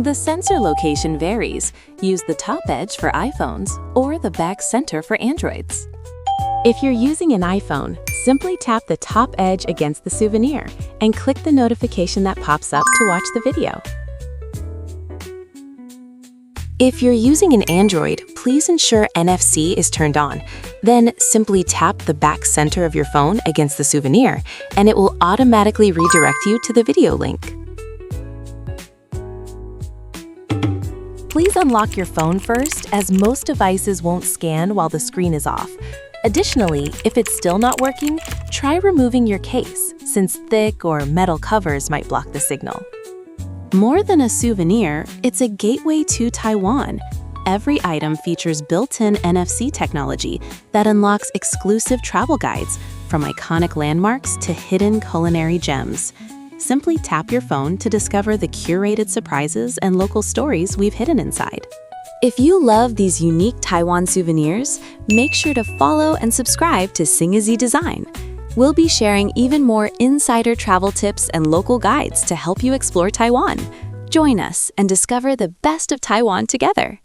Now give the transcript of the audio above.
The sensor location varies. Use the top edge for iPhones or the back center for Androids. If you're using an iPhone, simply tap the top edge against the souvenir and click the notification that pops up to watch the video. If you're using an Android, please ensure NFC is turned on. Then simply tap the back center of your phone against the souvenir, and it will automatically redirect you to the video link. Please unlock your phone first, as most devices won't scan while the screen is off. Additionally, if it's still not working, try removing your case, since thick or metal covers might block the signal. More than a souvenir, it's a gateway to Taiwan. Every item features built-in NFC technology that unlocks exclusive travel guides, from iconic landmarks to hidden culinary gems. Simply tap your phone to discover the curated surprises and local stories we've hidden inside. If you love these unique Taiwan souvenirs, make sure to follow and subscribe to Singezih Design. We'll be sharing even more insider travel tips and local guides to help you explore Taiwan. Join us and discover the best of Taiwan together.